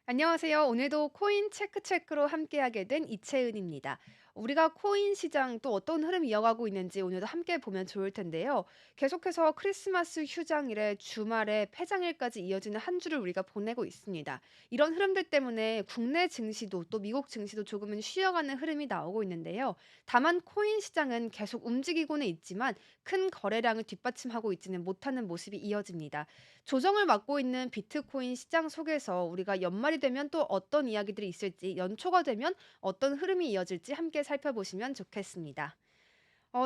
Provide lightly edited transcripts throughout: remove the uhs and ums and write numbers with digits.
안녕하세요. 오늘도 코인 체크로 함께하게 된 이채은입니다. 우리가 코인 시장 또 어떤 흐름 이어가고 있는지 오늘도 함께 보면 좋을 텐데요. 계속해서 크리스마스 휴장일에 주말에 폐장일까지 이어지는 한 주를 우리가 보내고 있습니다. 이런 흐름들 때문에 국내 증시도 또 미국 증시도 조금은 쉬어가는 흐름이 나오고 있는데요. 다만 코인 시장은 계속 움직이고는 있지만 큰 거래량을 뒷받침하고 있지는 못하는 모습이 이어집니다. 조정을 맡고 있는 비트코인 시장 속에서 우리가 연말이 되면 또 어떤 이야기들이 있을지, 연초가 되면 어떤 흐름이 이어질지 함께 살펴보시면 좋겠습니다.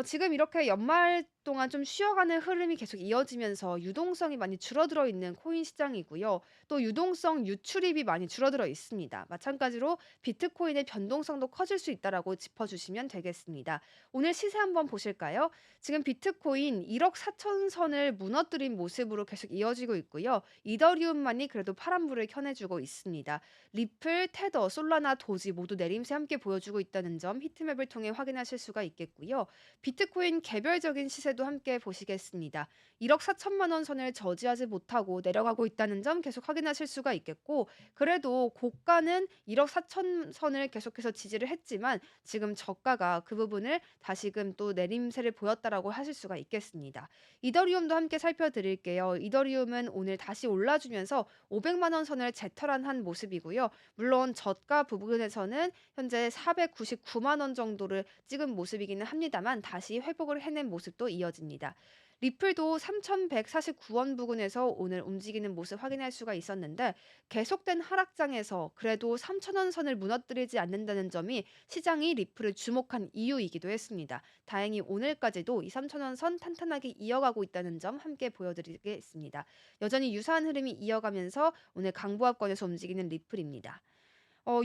지금 이렇게 연말 동안 좀 쉬어가는 흐름이 계속 이어지면서 유동성이 많이 줄어들어 있는 코인 시장이고요. 또 유동성 유출입이 많이 줄어들어 있습니다. 마찬가지로 비트코인의 변동성도 커질 수 있다라고 짚어주시면 되겠습니다. 오늘 시세 한번 보실까요? 지금 비트코인 1억 4천 선을 무너뜨린 모습으로 계속 이어지고 있고요. 이더리움만이 그래도 파란불을 켜내주고 있습니다. 리플, 테더, 솔라나, 도지 모두 내림세 함께 보여주고 있다는 점 히트맵을 통해 확인하실 수가 있겠고요. 비트코인 개별적인 시세도 함께 보시겠습니다. 1억 4천만 원 선을 저지하지 못하고 내려가고 있다는 점 계속 확인하실 수가 있겠고, 그래도 고가는 1억 4천 선을 계속해서 지지를 했지만 지금 저가가 그 부분을 다시금 또 내림세를 보였다라고 하실 수가 있겠습니다. 이더리움도 함께 살펴드릴게요. 이더리움은 오늘 다시 올라주면서 500만 원 선을 재탈환한 모습이고요. 물론 저가 부분에서는 현재 499만 원 정도를 찍은 모습이기는 합니다만 다시 회복을 해낸 모습도 이어집니다. 리플도 3,149원 부근에서 오늘 움직이는 모습 확인할 수가 있었는데 계속된 하락장에서 그래도 3,000원 선을 무너뜨리지 않는다는 점이 시장이 리플을 주목한 이유이기도 했습니다. 다행히 오늘까지도 이 3,000원 선 탄탄하게 이어가고 있다는 점 함께 보여드리겠습니다. 여전히 유사한 흐름이 이어가면서 오늘 강보합권에서 움직이는 리플입니다.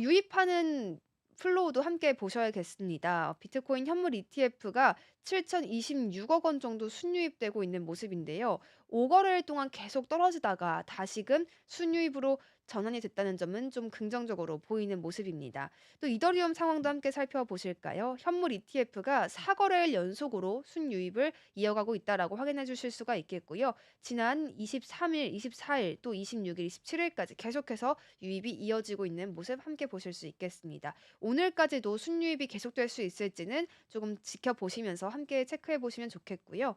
유입하는 플로우도 함께 보셔야겠습니다. 비트코인 현물 ETF가 7,026억 원 정도 순유입되고 있는 모습인데요. 5거래일 동안 계속 떨어지다가 다시금 순유입으로 전환이 됐다는 점은 좀 긍정적으로 보이는 모습입니다. 또 이더리움 상황도 함께 살펴보실까요? 현물 ETF가 4거래일 연속으로 순유입을 이어가고 있다라고 확인해 주실 수가 있겠고요. 지난 23일, 24일, 또 26일, 27일까지 계속해서 유입이 이어지고 있는 모습 함께 보실 수 있겠습니다. 오늘까지도 순유입이 계속될 수 있을지는 조금 지켜보시면서 함께 체크해 보시면 좋겠고요.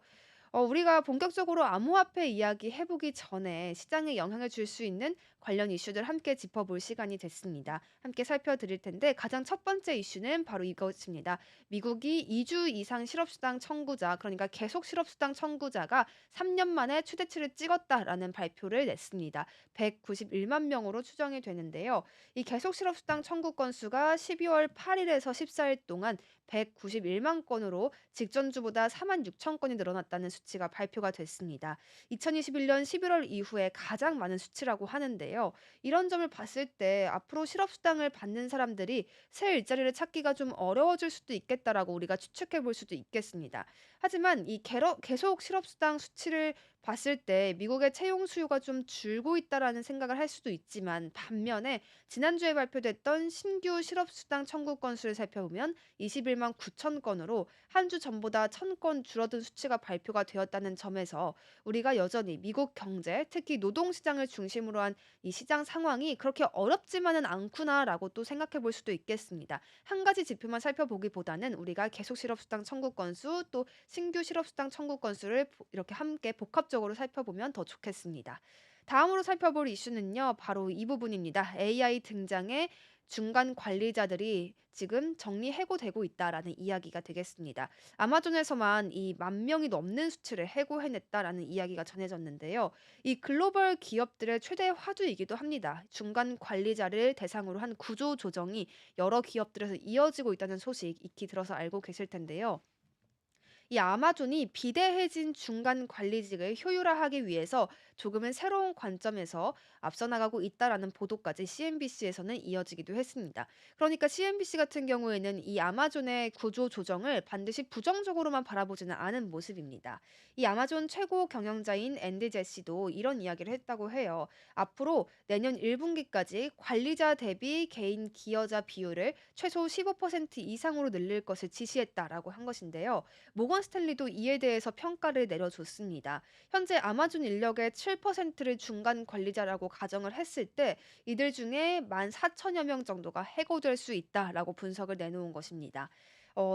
우리가 본격적으로 암호화폐 이야기 해보기 전에 시장에 영향을 줄 수 있는 관련 이슈들 함께 짚어볼 시간이 됐습니다. 함께 살펴드릴 텐데 가장 첫 번째 이슈는 바로 이것입니다. 미국이 2주 이상 실업수당 청구자, 그러니까 계속 실업수당 청구자가 3년 만에 최대치를 찍었다라는 발표를 냈습니다. 191만 명으로 추정이 되는데요. 이 계속 실업수당 청구 건수가 12월 8일에서 14일 동안 191만 건으로 직전주보다 4만 6천 건이 늘어났다는 수치가 발표가 됐습니다. 2021년 11월 이후에 가장 많은 수치라고 하는데요. 이런 점을 봤을 때 앞으로 실업수당을 받는 사람들이 새 일자리를 찾기가 좀 어려워질 수도 있겠다라고 우리가 추측해 볼 수도 있겠습니다. 하지만 이 계속 실업수당 수치를 봤을 때 미국의 채용 수요가 좀 줄고 있다라는 생각을 할 수도 있지만 반면에 지난주에 발표됐던 신규 실업수당 청구 건수를 살펴보면 21만 9천 건으로 한 주 전보다 1,000건 줄어든 수치가 발표가 되었다는 점에서 우리가 여전히 미국 경제, 특히 노동시장을 중심으로 한 이 시장 상황이 그렇게 어렵지만은 않구나라고 또 생각해 볼 수도 있겠습니다. 한 가지 지표만 살펴보기보다는 우리가 계속 실업수당 청구 건수 또 신규 실업수당 청구 건수를 이렇게 함께 복합적으로 살펴보면 더 좋겠습니다. 다음으로 살펴볼 이슈는요, 바로 이 부분입니다. AI 등장에 중간 관리자들이 지금 정리해고되고 있다라는 이야기가 되겠습니다. 아마존에서만 이 10,000명이 넘는 수치를 해고해냈다라는 이야기가 전해졌는데요. 이 글로벌 기업들의 최대 화두이기도 합니다. 중간 관리자를 대상으로 한 구조 조정이 여러 기업들에서 이어지고 있다는 소식 익히 들어서 알고 계실 텐데요. 이 아마존이 비대해진 중간 관리직을 효율화하기 위해서 조금은 새로운 관점에서 앞서 나가고 있다라는 보도까지 CNBC에서는 이어지기도 했습니다. 그러니까 CNBC 같은 경우에는 이 아마존의 구조 조정을 반드시 부정적으로만 바라보지는 않은 모습입니다. 이 아마존 최고 경영자인 앤디 제시도 이런 이야기를 했다고 해요. 앞으로 내년 1분기까지 관리자 대비 개인 기여자 비율을 최소 15% 이상으로 늘릴 것을 지시했다라고 한 것인데요. 모건 스탠리도 이에 대해서 평가를 내려줬습니다. 현재 아마존 인력의 97%를 중간 관리자라고 가정을 했을 때 이들 중에 14,000여 명 정도가 해고될 수 있다라고 분석을 내놓은 것입니다.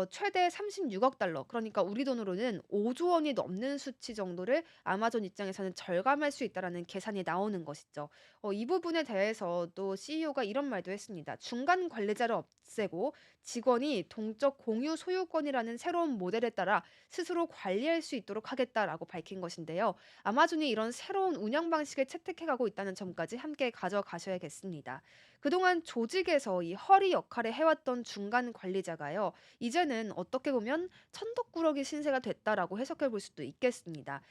최대 36억 달러, 그러니까 우리 돈으로는 5조 원이 넘는 수치 정도를 아마존 입장에서는 절감할 수 있다라는 계산이 나오는 것이죠. 이 부분에 대해서 또 CEO가 이런 말도 했습니다. 중간 관리자를 없애고 직원이 동적 공유 소유권이라는 새로운 모델에 따라 스스로 관리할 수 있도록 하겠다라고 밝힌 것인데요. 아마존이 이런 새로운 운영 방식을 채택해가고 있다는 점까지 함께 가져가셔야겠습니다. 그동안 조직에서 이 허리 역할을 해왔던 중간 관리자가요, 이제는 어떻게 보면 천덕꾸러기 신세가 됐다라고 해석해 볼 수도 있겠습니다.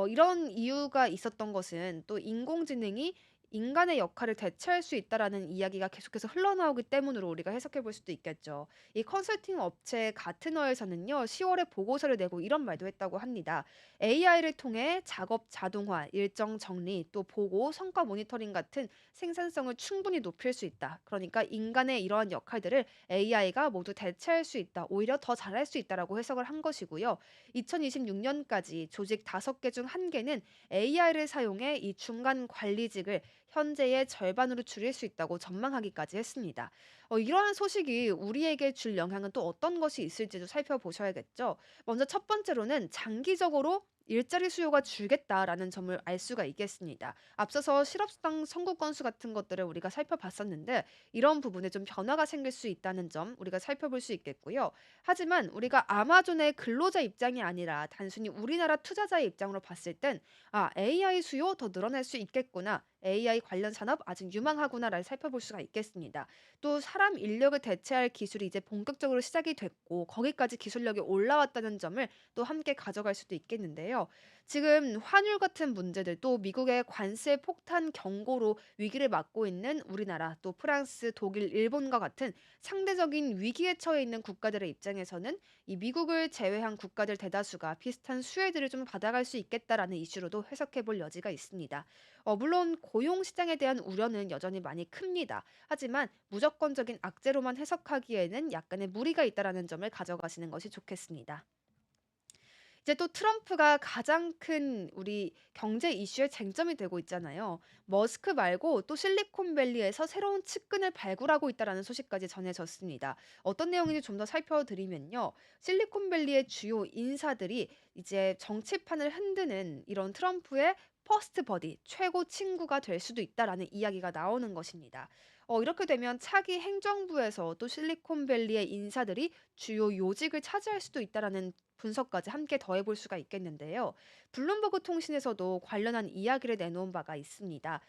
이런 이유가 있었던 것은 또 인공지능이 인간의 역할을 대체할 수 있다라는 이야기가 계속해서 흘러나오기 때문으로 우리가 해석해 볼 수도 있겠죠. 이 컨설팅 업체 가트너에서는요, 10월에 보고서를 내고 이런 말도 했다고 합니다. AI를 통해 작업 자동화, 일정 정리, 또 보고, 성과 모니터링 같은 생산성을 충분히 높일 수 있다. 그러니까 인간의 이러한 역할들을 AI가 모두 대체할 수 있다. 오히려 더 잘할 수 있다라고 해석을 한 것이고요. 2026년까지 조직 5개 중 1개는 AI를 사용해 이 중간 관리직을 현재의 절반으로 줄일 수 있다고 전망하기까지 했습니다. 이러한 소식이 우리에게 줄 영향은 또 어떤 것이 있을지도 살펴보셔야겠죠. 먼저 첫 번째로는 장기적으로 일자리 수요가 줄겠다라는 점을 알 수가 있겠습니다. 앞서서 실업수당 청구 건수 같은 것들을 우리가 살펴봤었는데 이런 부분에 좀 변화가 생길 수 있다는 점 우리가 살펴볼 수 있겠고요. 하지만 우리가 아마존의 근로자 입장이 아니라 단순히 우리나라 투자자의 입장으로 봤을 땐 AI 수요 더 늘어날 수 있겠구나. AI 관련 산업 아직 유망하구나를 살펴볼 수가 있겠습니다. 또 사람 인력을 대체할 기술이 이제 본격적으로 시작이 됐고 거기까지 기술력이 올라왔다는 점을 또 함께 가져갈 수도 있겠는데요. 지금 환율 같은 문제들 또 미국의 관세 폭탄 경고로 위기를 맞고 있는 우리나라 또 프랑스, 독일, 일본과 같은 상대적인 위기에 처해 있는 국가들의 입장에서는 이 미국을 제외한 국가들 대다수가 비슷한 수혜들을 좀 받아갈 수 있겠다라는 이슈로도 해석해 볼 여지가 있습니다. 물론 고용 시장에 대한 우려는 여전히 많이 큽니다. 하지만 무조건적인 악재로만 해석하기에는 약간의 무리가 있다라는 점을 가져가시는 것이 좋겠습니다. 이제 또 트럼프가 가장 큰 우리 경제 이슈의 쟁점이 되고 있잖아요. 머스크 말고 또 실리콘밸리에서 새로운 측근을 발굴하고 있다라는 소식까지 전해졌습니다. 어떤 내용인지 좀 더 살펴드리면요. 실리콘밸리의 주요 인사들이 이제 정치판을 흔드는 이런 트럼프의 퍼스트 버디, 최고 친구가 될 수도 있다라는 이야기가 나오는 것입니다. 이렇게 되면 차기 행정부에서 또 실리콘밸리의 인사들이 주요 요직을 차지할 수도 있다라는 분석까지 함께 더해 볼 수가 있겠는데요. 블룸버그 통신에서도 관련한 이야기를 내놓은 바가 있습니다.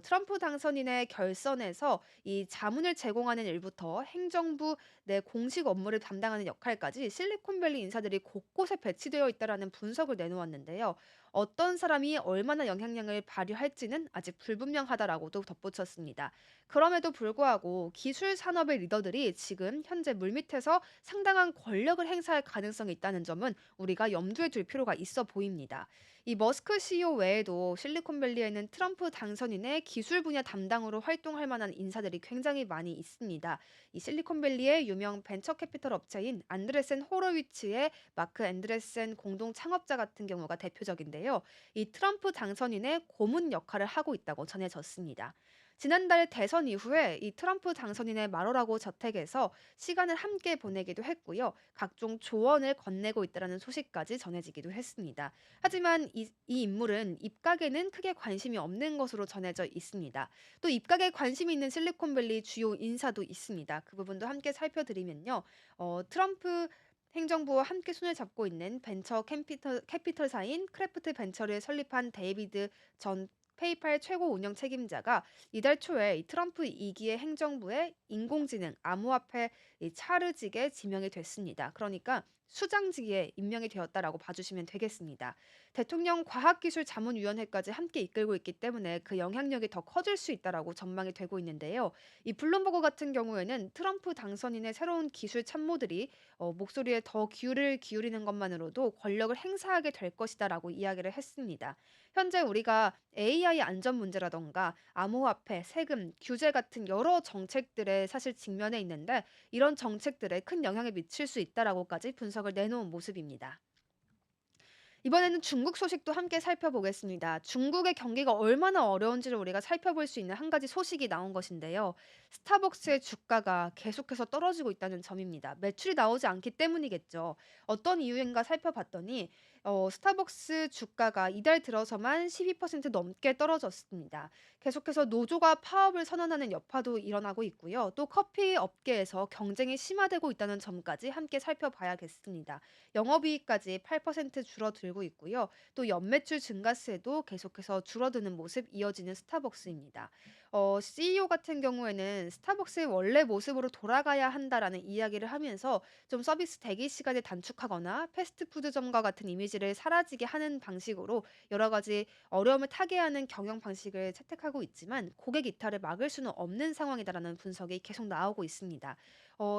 트럼프 당선인의 결선에서 이 자문을 제공하는 일부터 행정부 내 공식 업무를 담당하는 역할까지 실리콘밸리 인사들이 곳곳에 배치되어 있다라는 분석을 내놓았는데요. 어떤 사람이 얼마나 영향력을 발휘할지는 아직 불분명하다라고도 덧붙였습니다. 그럼에도 불구하고 기술 산업의 리더들이 지금 현재 물밑에서 상당한 권력을 행사할 가능성이 있다는 점은 우리가 염두에 둘 필요가 있어 보입니다. 이 머스크 CEO 외에도 실리콘밸리에는 트럼프 당선인의 기술 분야 담당으로 활동할 만한 인사들이 굉장히 많이 있습니다. 이 실리콘밸리의 유명 벤처 캐피털 업체인 안드레센 호로위츠의 마크 앤드레센 공동 창업자 같은 경우가 대표적인데요. 이 트럼프 당선인의 고문 역할을 하고 있다고 전해졌습니다. 지난달 대선 이후에 이 트럼프 당선인의 마로라고 저택에서 시간을 함께 보내기도 했고요. 각종 조언을 건네고 있다는 소식까지 전해지기도 했습니다. 하지만 이 인물은 입각에는 크게 관심이 없는 것으로 전해져 있습니다. 또 입각에 관심이 있는 실리콘밸리 주요 인사도 있습니다. 그 부분도 함께 살펴드리면요. 트럼프 행정부와 함께 손을 잡고 있는 벤처 캐피털사인 크래프트 벤처를 설립한 데이비드 전 페이팔 최고 운영 책임자가 이달 초에 이 트럼프 2기의 행정부의 인공지능 암호화폐 이 차르직에 지명이 됐습니다. 그러니까 수장직에 임명이 되었다라고 봐주시면 되겠습니다. 대통령 과학기술자문위원회까지 함께 이끌고 있기 때문에 그 영향력이 더 커질 수 있다라고 전망이 되고 있는데요. 이 블룸버그 같은 경우에는 트럼프 당선인의 새로운 기술 참모들이 목소리에 더 귀를 기울이는 것만으로도 권력을 행사하게 될 것이다라고 이야기를 했습니다. 현재 우리가 AI 안전 문제라던가 암호화폐, 세금, 규제 같은 여러 정책들에 사실 직면해 있는데 이런 정책들에 큰 영향을 미칠 수 있다라고까지 분석을 내놓은 모습입니다. 이번에는 중국 소식도 함께 살펴보겠습니다. 중국의 경기가 얼마나 어려운지를 우리가 살펴볼 수 있는 한 가지 소식이 나온 것인데요. 스타벅스의 주가가 계속해서 떨어지고 있다는 점입니다. 매출이 나오지 않기 때문이겠죠. 어떤 이유인가 살펴봤더니 스타벅스 주가가 이달 들어서만 12% 넘게 떨어졌습니다. 계속해서 노조가 파업을 선언하는 여파도 일어나고 있고요. 또 커피 업계에서 경쟁이 심화되고 있다는 점까지 함께 살펴봐야겠습니다. 영업이익까지 8% 줄어들고 있고요. 또 연매출 증가세도 계속해서 줄어드는 모습 이어지는 스타벅스입니다. CEO 같은 경우에는 스타벅스의 원래 모습으로 돌아가야 한다라는 이야기를 하면서 좀 서비스 대기 시간을 단축하거나 패스트푸드점과 같은 이미지를 사라지게 하는 방식으로 여러 가지 어려움을 타개하는 경영 방식을 채택하고 있지만 고객 이탈을 막을 수는 없는 상황이다라는 분석이 계속 나오고 있습니다.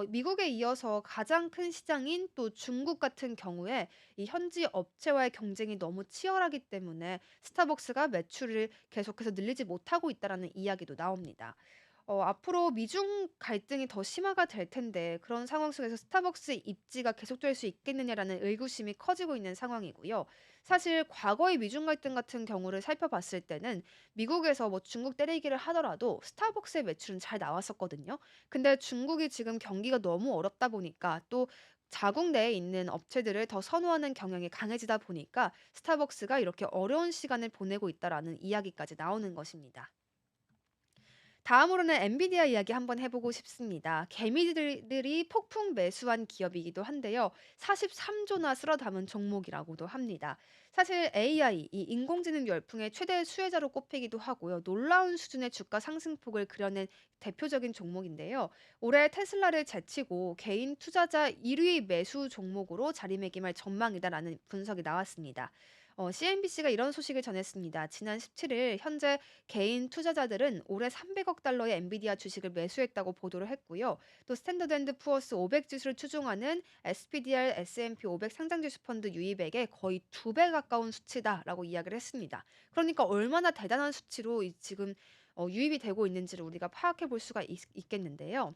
미국에 이어서 가장 큰 시장인 또 중국 같은 경우에 이 현지 업체와의 경쟁이 너무 치열하기 때문에 스타벅스가 매출을 계속해서 늘리지 못하고 있다라는 이야기도 나옵니다. 앞으로 미중 갈등이 더 심화가 될 텐데 그런 상황 속에서 스타벅스의 입지가 계속될 수 있겠느냐라는 의구심이 커지고 있는 상황이고요. 사실 과거의 미중 갈등 같은 경우를 살펴봤을 때는 미국에서 뭐 중국 때리기를 하더라도 스타벅스의 매출은 잘 나왔었거든요. 근데 중국이 지금 경기가 너무 어렵다 보니까 또 자국 내에 있는 업체들을 더 선호하는 경향이 강해지다 보니까 스타벅스가 이렇게 어려운 시간을 보내고 있다라는 이야기까지 나오는 것입니다. 다음으로는 엔비디아 이야기 한번 해보고 싶습니다. 개미들이 폭풍 매수한 기업이기도 한데요. 43조나 쓸어 담은 종목이라고도 합니다. 사실 AI, 이 인공지능 열풍의 최대 수혜자로 꼽히기도 하고요. 놀라운 수준의 주가 상승폭을 그려낸 대표적인 종목인데요. 올해 테슬라를 제치고 개인 투자자 1위 매수 종목으로 자리매김할 전망이다라는 분석이 나왔습니다. CNBC가 이런 소식을 전했습니다. 지난 17일 현재 개인 투자자들은 올해 300억 달러의 엔비디아 주식을 매수했다고 보도를 했고요. 또 스탠더드 앤드 푸어스 500 지수를 추종하는 SPDR S&P 500 상장지수 펀드 유입액의 거의 2배 가까운 수치다라고 이야기를 했습니다. 그러니까 얼마나 대단한 수치로 지금 유입이 되고 있는지를 우리가 파악해 볼 수가 있겠는데요.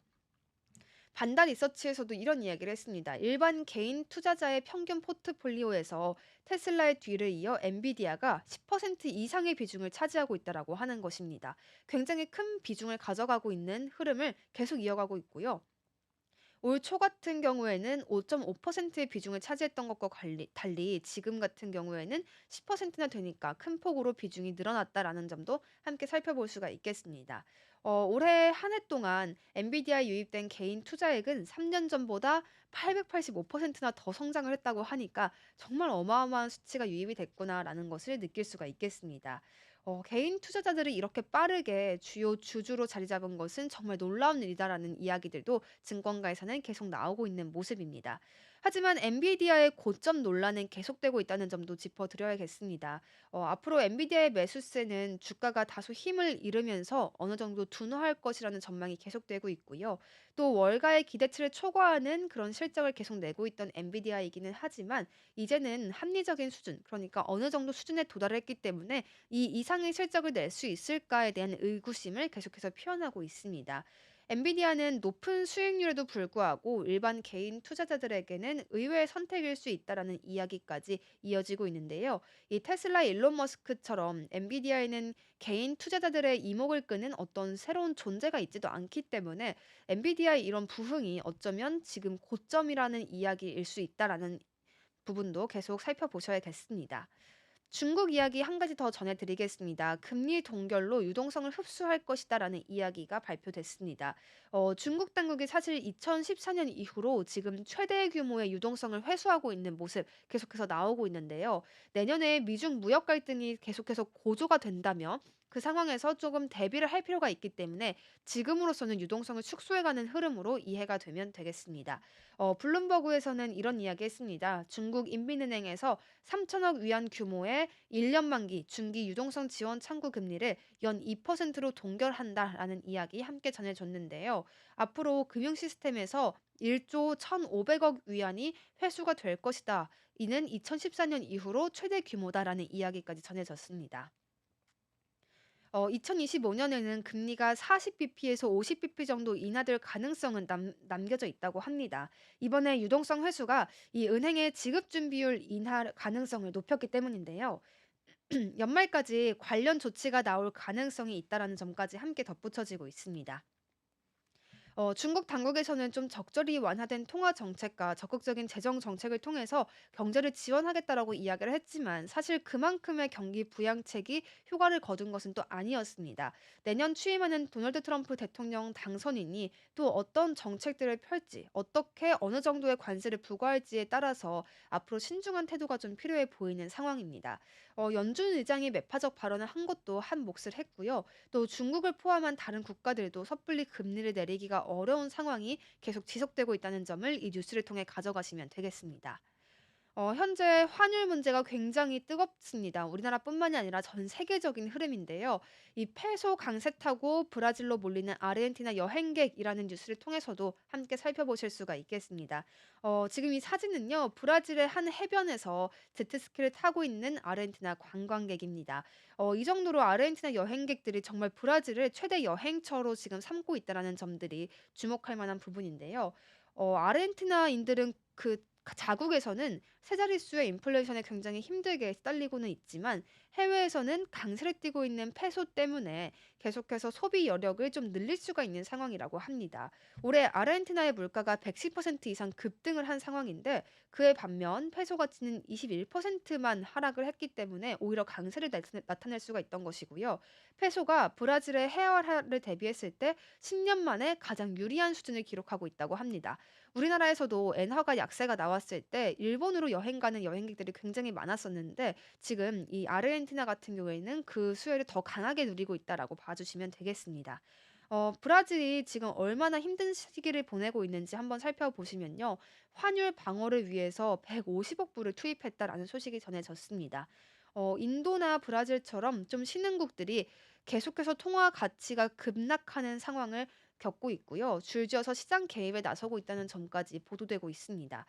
반다 리서치에서도 이런 이야기를 했습니다. 일반 개인 투자자의 평균 포트폴리오에서 테슬라의 뒤를 이어 엔비디아가 10% 이상의 비중을 차지하고 있다라고 하는 것입니다. 굉장히 큰 비중을 가져가고 있는 흐름을 계속 이어가고 있고요. 올 초 같은 경우에는 5.5%의 비중을 차지했던 것과 달리 지금 같은 경우에는 10%나 되니까 큰 폭으로 비중이 늘어났다라는 점도 함께 살펴볼 수가 있겠습니다. 올해 한 해 동안 엔비디아에 유입된 개인 투자액은 3년 전보다 885%나 더 성장을 했다고 하니까 정말 어마어마한 수치가 유입이 됐구나라는 것을 느낄 수가 있겠습니다. 개인 투자자들이 이렇게 빠르게 주요 주주로 자리 잡은 것은 정말 놀라운 일이다라는 이야기들도 증권가에서는 계속 나오고 있는 모습입니다. 하지만 엔비디아의 고점 논란은 계속되고 있다는 점도 짚어드려야겠습니다. 앞으로 엔비디아의 매수세는 주가가 다소 힘을 잃으면서 어느 정도 둔화할 것이라는 전망이 계속되고 있고요. 또 월가의 기대치를 초과하는 그런 실적을 계속 내고 있던 엔비디아이기는 하지만 이제는 합리적인 수준, 그러니까 어느 정도 수준에 도달했기 때문에 이 이상의 실적을 낼 수 있을까에 대한 의구심을 계속해서 표현하고 있습니다. 엔비디아는 높은 수익률에도 불구하고 일반 개인 투자자들에게는 의외의 선택일 수 있다라는 이야기까지 이어지고 있는데요. 이 테슬라 일론 머스크처럼 엔비디아에는 개인 투자자들의 이목을 끄는 어떤 새로운 존재가 있지도 않기 때문에 엔비디아의 이런 부흥이 어쩌면 지금 고점이라는 이야기일 수 있다라는 부분도 계속 살펴보셔야겠습니다. 중국 이야기 한 가지 더 전해드리겠습니다. 금리 동결로 유동성을 흡수할 것이다라는 이야기가 발표됐습니다. 중국 당국이 사실 2014년 이후로 지금 최대 규모의 유동성을 회수하고 있는 모습 계속해서 나오고 있는데요. 내년에 미중 무역 갈등이 계속해서 고조가 된다면 그 상황에서 조금 대비를 할 필요가 있기 때문에 지금으로서는 유동성을 축소해가는 흐름으로 이해가 되면 되겠습니다. 블룸버그에서는 이런 이야기 했습니다. 중국 인민은행에서 3천억 위안 규모의 1년 만기 중기 유동성 지원 창구 금리를 연 2%로 동결한다라는 이야기 함께 전해줬는데요. 앞으로 금융 시스템에서 1조 1,500억 위안이 회수가 될 것이다. 이는 2014년 이후로 최대 규모다라는 이야기까지 전해졌습니다. 2025년에는 금리가 40bp에서 50bp 정도 인하될 가능성은 남겨져 있다고 합니다. 이번에 유동성 회수가 이 은행의 지급 준비율 인하 가능성을 높였기 때문인데요. 연말까지 관련 조치가 나올 가능성이 있다라는 점까지 함께 덧붙여지고 있습니다. 중국 당국에서는 좀 적절히 완화된 통화 정책과 적극적인 재정 정책을 통해서 경제를 지원하겠다라고 이야기를 했지만 사실 그만큼의 경기 부양책이 효과를 거둔 것은 또 아니었습니다. 내년 취임하는 도널드 트럼프 대통령 당선인이 또 어떤 정책들을 펼지, 어떻게 어느 정도의 관세를 부과할지에 따라서 앞으로 신중한 태도가 좀 필요해 보이는 상황입니다. 연준 의장이 매파적 발언을 한 것도 한 몫을 했고요. 또 중국을 포함한 다른 국가들도 섣불리 금리를 내리기가 어려운 상황이 계속 지속되고 있다는 점을 이 뉴스를 통해 가져가시면 되겠습니다. 현재 환율 문제가 굉장히 뜨겁습니다. 우리나라뿐만이 아니라 전 세계적인 흐름인데요. 이 페소 강세 타고 브라질로 몰리는 아르헨티나 여행객이라는 뉴스를 통해서도 함께 살펴보실 수가 있겠습니다. 지금 이 사진은요, 브라질의 한 해변에서 제트스키를 타고 있는 아르헨티나 관광객입니다. 이 정도로 아르헨티나 여행객들이 정말 브라질을 최대 여행처로 지금 삼고 있다라는 점들이 주목할 만한 부분인데요. 아르헨티나인들은 그 자국에서는 세 자릿수의 인플레이션에 굉장히 힘들게 시달리고는 있지만 해외에서는 강세를 띠고 있는 페소 때문에 계속해서 소비 여력을 좀 늘릴 수가 있는 상황이라고 합니다. 올해 아르헨티나의 물가가 110% 이상 급등을 한 상황인데 그에 반면 페소 가치는 21%만 하락을 했기 때문에 오히려 강세를 나타낼 수가 있던 것이고요. 페소가 브라질의 해외화를 대비했을 때 10년 만에 가장 유리한 수준을 기록하고 있다고 합니다. 우리나라에서도 엔화가 약세가 나왔을 때 일본으로 여행 가는 여행객들이 굉장히 많았었는데 지금 이 아르헨티나 같은 경우에는 그 수혜를 더 강하게 누리고 있다라고 봐주시면 되겠습니다. 브라질이 지금 얼마나 힘든 시기를 보내고 있는지 한번 살펴보시면요. 환율 방어를 위해서 150억 불을 투입했다라는 소식이 전해졌습니다. 인도나 브라질처럼 좀 신흥국들이 계속해서 통화 가치가 급락하는 상황을 겪고 있고요. 줄지어서 시장 개입에 나서고 있다는 점까지 보도되고 있습니다.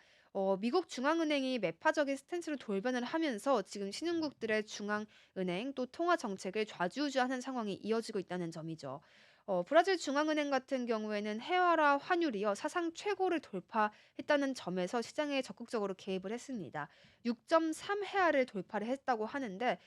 미국 중앙은행이 매파적인 스탠스로 돌변을 하면서 지금 신흥국들의 중앙은행 또 통화 정책을 좌지우지하는 상황이 이어지고 있다는 점이죠. 브라질 중앙은행 같은 경우에는 해와라 환율이요 사상 최고를 돌파했다는 점에서 시장에 적극적으로 개입을 했습니다. 6.3 해아를 돌파를 했다고 하는데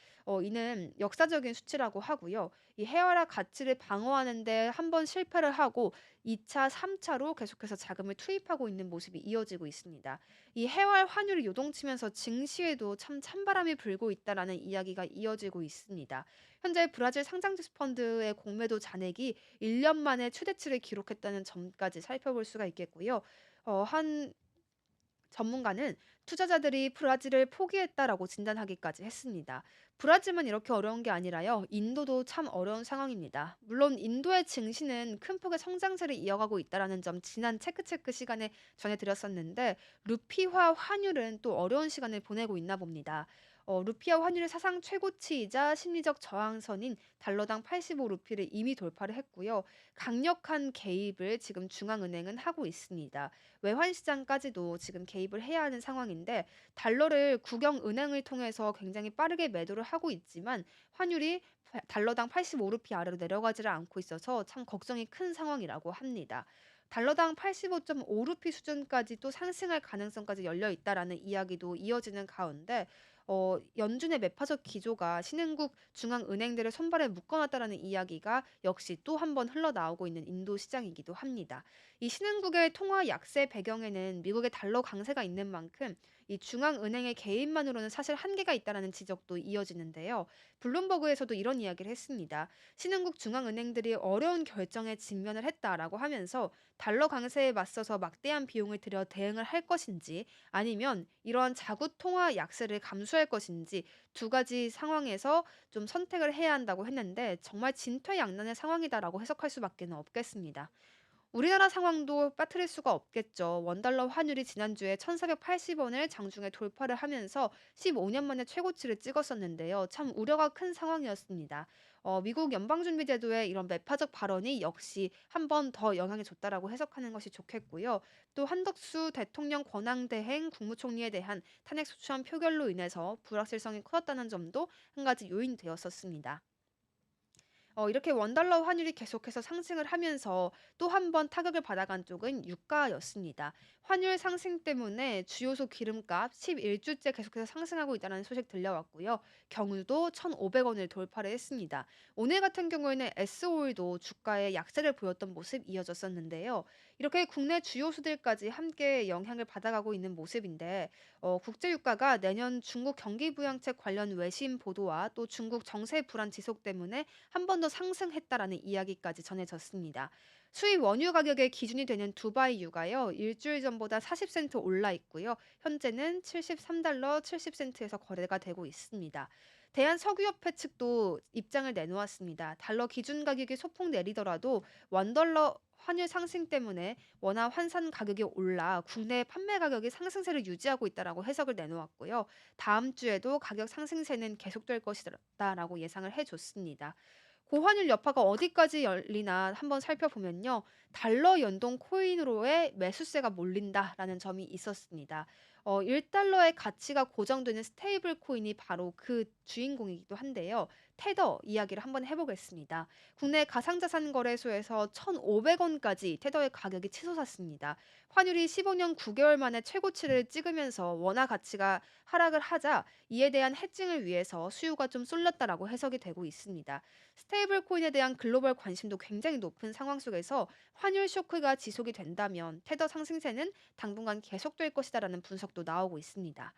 이는 역사적인 수치라고 하고요. 이 해와라 가치를 방어하는데 한 번 실패를 하고 2차, 3차로 계속해서 자금을 투입하고 있는 모습이 이어지고 있습니다. 이 해왈 환율이 요동치면서 증시에도 참 찬바람이 불고 있다라는 이야기가 이어지고 있습니다. 현재 브라질 상장지수 펀드의 공매도 잔액이 1년 만에 최대치를 기록했다는 점까지 살펴볼 수가 있겠고요. 한 전문가는 투자자들이 브라질을 포기했다라고 진단하기까지 했습니다. 브라질만 이렇게 어려운 게 아니라요. 인도도 참 어려운 상황입니다. 물론 인도의 증시는 큰 폭의 성장세를 이어가고 있다라는 점 지난 체크체크 시간에 전해드렸었는데 루피화 환율은 또 어려운 시간을 보내고 있나 봅니다. 루피아 환율의 사상 최고치이자 심리적 저항선인 달러당 85루피를 이미 돌파를 했고요. 강력한 개입을 지금 중앙은행은 하고 있습니다. 외환 시장까지도 지금 개입을 해야 하는 상황인데 달러를 국영은행을 통해서 굉장히 빠르게 매도를 하고 있지만 환율이 달러당 85루피 아래로 내려가지를 않고 있어서 참 걱정이 큰 상황이라고 합니다. 달러당 85.5루피 수준까지 또 상승할 가능성까지 열려 있다라는 이야기도 이어지는 가운데 연준의 매파적 기조가 신흥국 중앙은행들의 손발에 묶어놨다라는 이야기가 역시 또 한 번 흘러나오고 있는 인도 시장이기도 합니다. 이 신흥국의 통화 약세 배경에는 미국의 달러 강세가 있는 만큼 이 중앙은행의 개입만으로는 사실 한계가 있다라는 지적도 이어지는데요. 블룸버그에서도 이런 이야기를 했습니다. 신흥국 중앙은행들이 어려운 결정에 직면을 했다라고 하면서 달러 강세에 맞서서 막대한 비용을 들여 대응을 할 것인지 아니면 이러한 자국 통화 약세를 감수할 것인지 두 가지 상황에서 좀 선택을 해야 한다고 했는데 정말 진퇴양난의 상황이다라고 해석할 수밖에 없겠습니다. 우리나라 상황도 빠뜨릴 수가 없겠죠. 원달러 환율이 지난주에 1,480원을 장중에 돌파를 하면서 15년 만에 최고치를 찍었었는데요. 참 우려가 큰 상황이었습니다. 미국 연방준비제도의 이런 매파적 발언이 역시 한 번 더 영향을 줬다라고 해석하는 것이 좋겠고요. 또 한덕수 대통령 권한대행 국무총리에 대한 탄핵소추안 표결로 인해서 불확실성이 커졌다는 점도 한 가지 요인이 되었었습니다. 이렇게 원달러 환율이 계속해서 상승을 하면서 또 한 번 타격을 받아간 쪽은 유가였습니다. 환율 상승 때문에 주요소 기름값 11주째 계속해서 상승하고 있다는 소식 들려왔고요. 경유도 1,500원을 돌파를 했습니다. 오늘 같은 경우에는 S오일도 주가에 약세를 보였던 모습 이어졌었는데요. 이렇게 국내 주요수들까지 함께 영향을 받아가고 있는 모습인데 국제 유가가 내년 중국 경기 부양책 관련 외신 보도와 또 중국 정세 불안 지속 때문에 한 번 더 상승했다라는 이야기까지 전해졌습니다. 수입 원유 가격의 기준이 되는 두바이 유가요. 일주일 전보다 40센트 올라 있고요. 현재는 73달러 70센트에서 거래가 되고 있습니다. 대한석유협회 측도 입장을 내놓았습니다. 달러 기준 가격이 소폭 내리더라도 원달러 환율 상승 때문에 원화 환산 가격이 올라 국내 판매 가격이 상승세를 유지하고 있다라고 해석을 내놓았고요. 다음 주에도 가격 상승세는 계속될 것이다라고 예상을 해줬습니다. 고환율 여파가 어디까지 열리나 한번 살펴보면요. 달러 연동 코인으로의 매수세가 몰린다라는 점이 있었습니다. 1달러의 가치가 고정되는 스테이블 코인이 바로 그 주인공이기도 한데요. 테더 이야기를 한번 해보겠습니다. 국내 가상자산 거래소에서 1,500원까지 테더의 가격이 치솟았습니다. 환율이 15년 9개월 만에 최고치를 찍으면서 원화 가치가 하락을 하자 이에 대한 해증을 위해서 수요가 좀 쏠렸다라고 해석이 되고 있습니다. 스테이블 코인에 대한 글로벌 관심도 굉장히 높은 상황 속에서 환율 쇼크가 지속이 된다면 테더 상승세는 당분간 계속될 것이다라는 분석도 나오고 있습니다.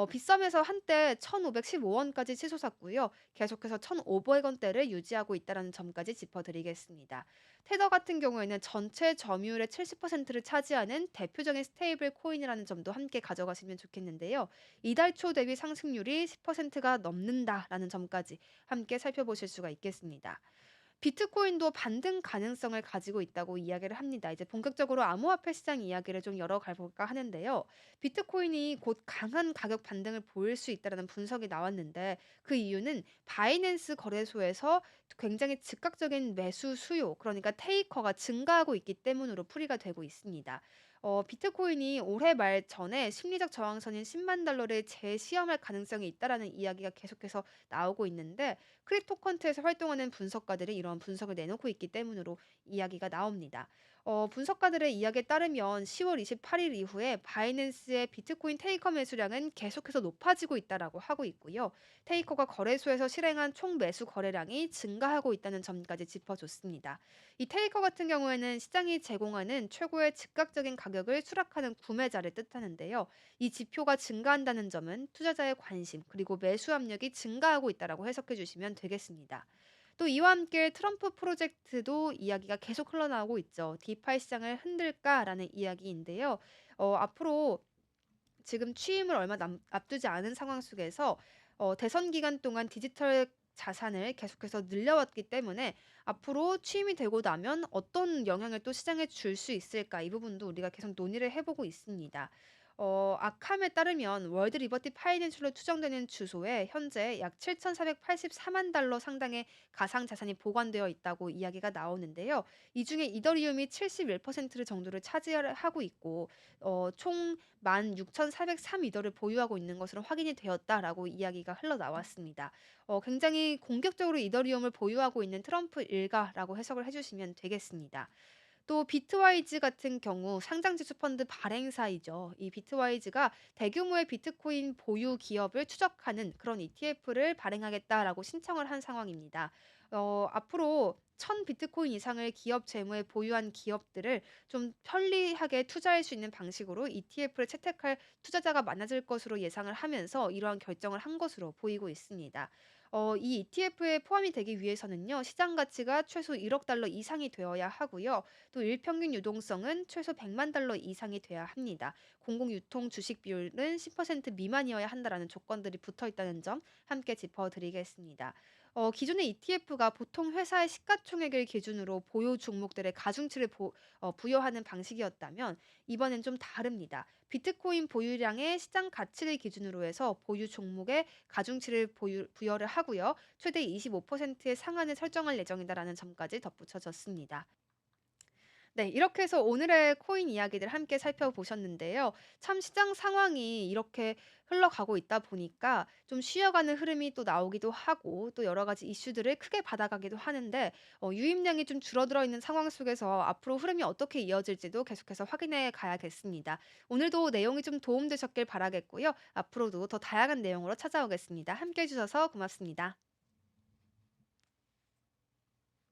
비싸면서 한때 1,515원까지 치솟았고요. 계속해서 1,500원대를 유지하고 있다는 점까지 짚어드리겠습니다. 테더 같은 경우에는 전체 점유율의 70%를 차지하는 대표적인 스테이블 코인이라는 점도 함께 가져가시면 좋겠는데요. 이달 초 대비 상승률이 10%가 넘는다라는 점까지 함께 살펴보실 수가 있겠습니다. 비트코인도 반등 가능성을 가지고 있다고 이야기를 합니다. 이제 본격적으로 암호화폐 시장 이야기를 좀 열어가 볼까 하는데요. 비트코인이 곧 강한 가격 반등을 보일 수 있다는 분석이 나왔는데 그 이유는 바이낸스 거래소에서 굉장히 즉각적인 매수 수요, 그러니까 테이커가 증가하고 있기 때문으로 풀이가 되고 있습니다. 비트코인이 올해 말 전에 심리적 저항선인 10만 달러를 재시험할 가능성이 있다라는 이야기가 계속해서 나오고 있는데 크립토컨트에서 활동하는 분석가들이 이런 분석을 내놓고 있기 때문으로 이야기가 나옵니다. 분석가들의 이야기에 따르면 10월 28일 이후에 바이낸스의 비트코인 테이커 매수량은 계속해서 높아지고 있다라고 하고 있고요. 테이커가 거래소에서 실행한 총 매수 거래량이 증가하고 있다는 점까지 짚어줬습니다. 이 테이커 같은 경우에는 시장이 제공하는 최고의 즉각적인 가격을 수락하는 구매자를 뜻하는데요. 이 지표가 증가한다는 점은 투자자의 관심 그리고 매수 압력이 증가하고 있다라고 해석해 주시면 되겠습니다. 또 이와 함께 트럼프 프로젝트도 이야기가 계속 흘러나오고 있죠. 디파이 시장을 흔들까라는 이야기인데요. 앞으로 지금 취임을 얼마 앞두지 않은 상황 속에서 대선 기간 동안 디지털 자산을 계속해서 늘려왔기 때문에 앞으로 취임이 되고 나면 어떤 영향을 또 시장에 줄 수 있을까 이 부분도 우리가 계속 논의를 해보고 있습니다. 아캄에 따르면 월드 리버티 파이낸셜로 추정되는 주소에 현재 약 7,484만 달러 상당의 가상 자산이 보관되어 있다고 이야기가 나오는데요. 이 중에 이더리움이 71% 정도를 차지하고 있고 총 16,403 이더를 보유하고 있는 것으로 확인이 되었다라고 이야기가 흘러나왔습니다. 굉장히 공격적으로 이더리움을 보유하고 있는 트럼프 일가라고 해석을 해주시면 되겠습니다. 또 비트와이즈 같은 경우 상장지수 펀드 발행사이죠. 이 비트와이즈가 대규모의 비트코인 보유 기업을 추적하는 그런 ETF를 발행하겠다라고 신청을 한 상황입니다. 앞으로 1,000 비트코인 이상을 기업 재무에 보유한 기업들을 좀 편리하게 투자할 수 있는 방식으로 ETF를 채택할 투자자가 많아질 것으로 예상을 하면서 이러한 결정을 한 것으로 보이고 있습니다. 이 ETF에 포함이 되기 위해서는요, 시장 가치가 최소 1억 달러 이상이 되어야 하고요. 또 일평균 유동성은 최소 100만 달러 이상이 돼야 합니다. 공공유통 주식 비율은 10% 미만이어야 한다라는 조건들이 붙어 있다는 점 함께 짚어드리겠습니다. 기존의 ETF가 보통 회사의 시가총액을 기준으로 보유 종목들의 가중치를 부여하는 방식이었다면 이번엔 좀 다릅니다. 비트코인 보유량의 시장 가치를 기준으로 해서 보유 종목의 가중치를 부여를 하고요. 최대 25%의 상한을 설정할 예정이다라는 점까지 덧붙여졌습니다. 네, 이렇게 해서 오늘의 코인 이야기들 함께 살펴보셨는데요. 참 시장 상황이 이렇게 흘러가고 있다 보니까 좀 쉬어가는 흐름이 또 나오기도 하고 또 여러 가지 이슈들을 크게 받아가기도 하는데 유입량이 좀 줄어들어 있는 상황 속에서 앞으로 흐름이 어떻게 이어질지도 계속해서 확인해 가야겠습니다. 오늘도 내용이 좀 도움되셨길 바라겠고요. 앞으로도 더 다양한 내용으로 찾아오겠습니다. 함께 해주셔서 고맙습니다.